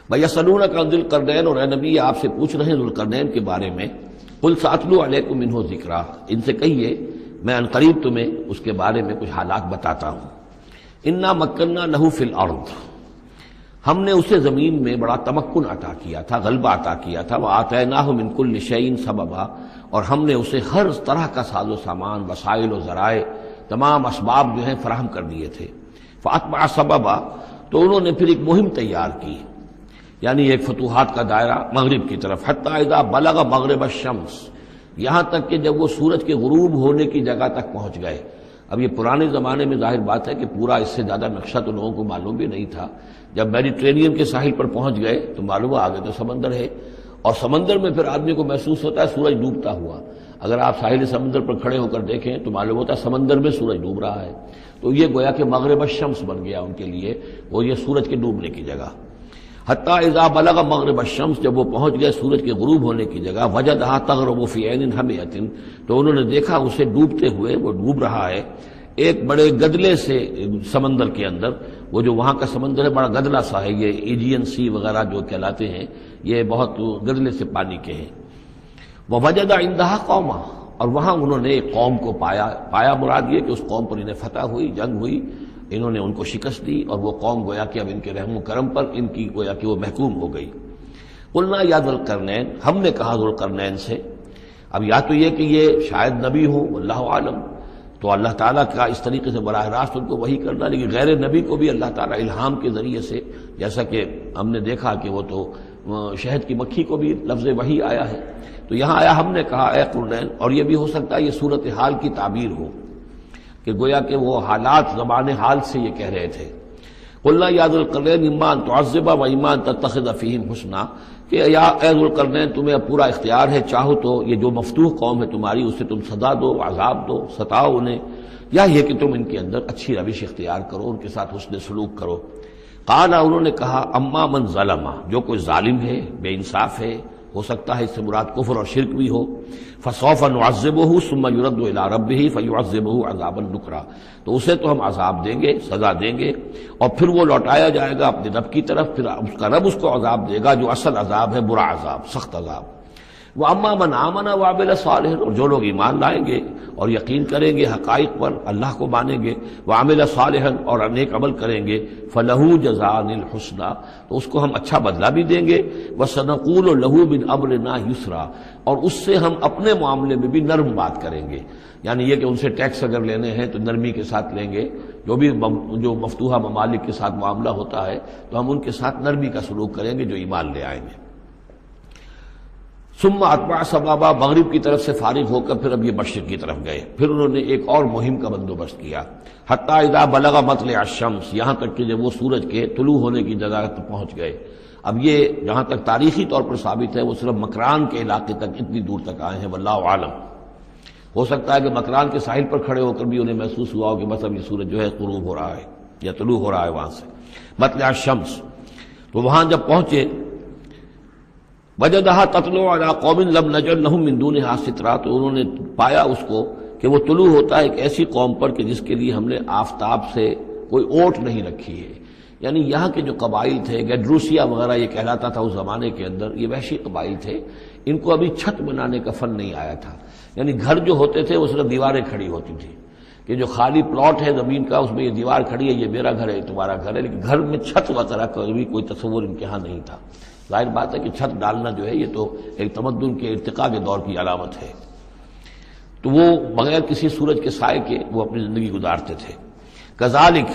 وَيَسْأَلُونَكَ عَنِ ذِي الْقَرْنَيْنِ، اور اے نبی آپ سے پوچھ رہے ہیں ذوالقرنین کے بارے میں، قُلْ سَأَتْلُو عَلَيْكُم مِّنْهُ ذِکْرًا، ان سے کہیے میں ان قریب تمہیں اس کے بارے میں کچھ حالات بتاتا ہوں۔ اِنَّا مَكَّنَّا لَهُ فِي الْأَرْضِ، ہم نے اسے زمین میں بڑا تمکن عطا کیا تھا، غلبہ عطا کیا تھا، وَآتَيْنَاهُ مِن كُلِّ شَيْءٍ سَبَبًا، اور ہم نے اسے ہر طرح کا ساز و سامان، وسائل و ذرائع، تمام اسباب جو ہیں فراہم کر دیے تھے۔ فَأَتْبَعَ سَبَبًا، تو انہوں نے پھر ایک مہم تیار کی، یعنی ایک فتوحات کا دائرہ مغرب کی طرف، حتیٰ اذا بلغ مغرب الشمس، یہاں تک کہ جب وہ سورج کے غروب ہونے کی جگہ تک پہنچ گئے۔ اب یہ پرانے زمانے میں ظاہر بات ہے کہ پورا اس سے زیادہ نقشہ تو لوگوں کو معلوم بھی نہیں تھا۔ جب میڈیٹرینین کے ساحل پر پہنچ گئے تو معلوم ہوا آگے تو سمندر ہے، اور سمندر میں پھر آدمی کو محسوس ہوتا ہے سورج ڈوبتا ہوا۔ اگر آپ ساحل سمندر پر کھڑے ہو کر دیکھیں تو معلوم ہوتا ہے سمندر میں سورج ڈوب رہا ہے، تو یہ گویا کہ مغرب الشمس بن گیا ان کے لیے، وہ یہ سورج کے ڈوبنے کی جگہ۔ حتیٰ اذا بلغ مغرب الشمس، جب وہ پہنچ گئے سورج کے غروب ہونے کی جگہ، وجدہا تغرب فی عین حمیۃ، تو انہوں نے دیکھا اسے ڈوبتے ہوئے، وہ ڈوب رہا ہے ایک بڑے گدلے سے سمندر کے اندر۔ وہ جو وہاں کا سمندر ہے بڑا گدلا سا ہے، یہ ایجین سی وغیرہ جو کہلاتے ہیں، یہ بہت گدلے سے پانی کے ہیں۔ ووجد عندہا قوما، اور وہاں انہوں نے ایک قوم کو پایا مراد یہ کہ اس قوم پر انہیں فتح ہوئی، جنگ ہوئی، انہوں نے ان کو شکست دی، اور وہ قوم گویا کہ اب ان کے رحم و کرم پر ان کی گویا کہ وہ محکوم ہو گئی۔ قلنا یا ذوالقرنین، ہم نے کہا ذوالقرنین سے، اب یا تو یہ کہ یہ شاید نبی ہو، واللہ عالم، تو اللہ تعالیٰ کا اس طریقے سے براہ راست ان کو وحی کرنا، لیکن غیر نبی کو بھی اللہ تعالیٰ الہام کے ذریعے سے، جیسا کہ ہم نے دیکھا کہ وہ تو شہد کی مکھی کو بھی لفظ وحی آیا ہے، تو یہاں آیا ہم نے کہا اے قرنین، اور یہ بھی ہو سکتا ہے یہ صورتحال کی تعبیر ہو کہ گویا کہ وہ حالات زبان حال سے یہ کہہ رہے تھے۔ قلنا یا ذوالقرنین اما ان تعذب و اما ان تتخذ فیہم حسنا، کہ یا اے ذوالقرنین تمہیں اب پورا اختیار ہے، چاہو تو یہ جو مفتوح قوم ہے تمہاری اسے تم سزا دو، عذاب دو، ستاؤ انہیں، یا یہ کہ تم ان کے اندر اچھی روش اختیار کرو، ان کے ساتھ حسن سلوک کرو۔ قال، انہوں نے کہا اما من ظلم، جو کوئی ظالم ہے، بے انصاف ہے، ہو سکتا ہے اس سے مراد کفر اور شرک بھی ہو، فسوف نعذبہ ثم يرد الى ربہ فیعذبہ عذابا نکرا، تو اسے تو ہم عذاب دیں گے، سزا دیں گے، اور پھر وہ لوٹایا جائے گا اپنے رب کی طرف، پھر اس کا رب اس کو عذاب دے گا جو اصل عذاب ہے، برا عذاب، سخت عذاب۔ واما من آمن وعمل صالحا، اور جو لوگ ایمان لائیں گے اور یقین کریں گے حقائق پر، اللہ کو مانیں گے، وعمل صالحا، اور نیک عمل کریں گے، فلہ جزاء الحسنی، تو اس کو ہم اچھا بدلہ بھی دیں گے، وسنقول له من امرنا یسرا، اور اس سے ہم اپنے معاملے میں بھی نرم بات کریں گے، یعنی یہ کہ ان سے ٹیکس اگر لینے ہیں تو نرمی کے ساتھ لیں گے، جو مفتوحہ ممالک کے ساتھ معاملہ ہوتا ہے تو ہم ان کے ساتھ نرمی کا سلوک کریں گے جو ایمان لے آئیں گے۔ ثم اتبع سبابا، مغرب کی طرف سے فارغ ہو کر پھر اب یہ مشرق کی طرف گئے، پھر انہوں نے ایک اور مہم کا بندوبست کیا، حتیٰ اذا بلغ مطلع الشمس، یہاں تک کہ جب وہ سورج کے طلوع ہونے کی جگہ تک پہنچ گئے۔ اب یہ جہاں تک تاریخی طور پر ثابت ہے وہ صرف مکران کے علاقے تک اتنی دور تک آئے ہیں، واللہ عالم، ہو سکتا ہے کہ مکران کے ساحل پر کھڑے ہو کر بھی انہیں محسوس ہوا ہو کہ بس اب یہ سورج جو ہے غروب ہو رہا ہے یا طلوع ہو رہا ہے وہاں سے، مطلع الشمس، تو وہاں جب پہنچے، وجدہا تطلع علی قوم لم نجعل لهم من دونہا سترا، تو انہوں نے پایا اس کو کہ وہ طلوع ہوتا ہے ایک ایسی قوم پر کہ جس کے لیے ہم نے آفتاب سے کوئی اوٹ نہیں رکھی ہے، یعنی یہاں کے جو قبائل تھے، گیڈروسیا وغیرہ یہ کہلاتا تھا اس زمانے کے اندر، یہ وحشی قبائل تھے، ان کو ابھی چھت بنانے کا فن نہیں آیا تھا، یعنی گھر جو ہوتے تھے وہ صرف دیواریں کھڑی ہوتی تھیں، کہ جو خالی پلاٹ ہے زمین کا اس میں یہ دیوار کھڑی ہے، یہ میرا گھر ہے، یہ تمہارا گھر ہے، لیکن گھر میں چھت وغیرہ کا بھی کوئی تصور ان کے ہاں نہیں تھا۔ ظاہر بات ہے کہ چھت ڈالنا جو ہے یہ تو ایک تمدن کے ارتقاء کے دور کی علامت ہے، تو وہ بغیر کسی سورج کے سائے کے وہ اپنی زندگی گزارتے تھے۔ کذالک،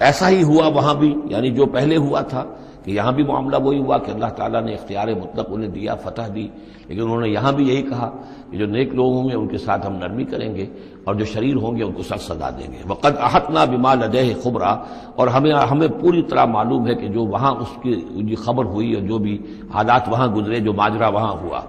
ایسا ہی ہوا وہاں بھی، یعنی جو پہلے ہوا تھا کہ یہاں بھی معاملہ وہی ہوا کہ اللہ تعالیٰ نے اختیار مطلق انہیں دیا، فتح دی، لیکن انہوں نے یہاں بھی یہی کہا کہ جو نیک لوگ ہوں گے ان کے ساتھ ہم نرمی کریں گے، اور جو شریر ہوں گے ان کو سخت سزا دیں گے۔ وقد احطنا بما لدیہ خبرا، اور ہمیں پوری طرح معلوم ہے کہ جو وہاں اس کی خبر ہوئی اور جو بھی حالات وہاں گزرے، جو ماجرا وہاں ہوا۔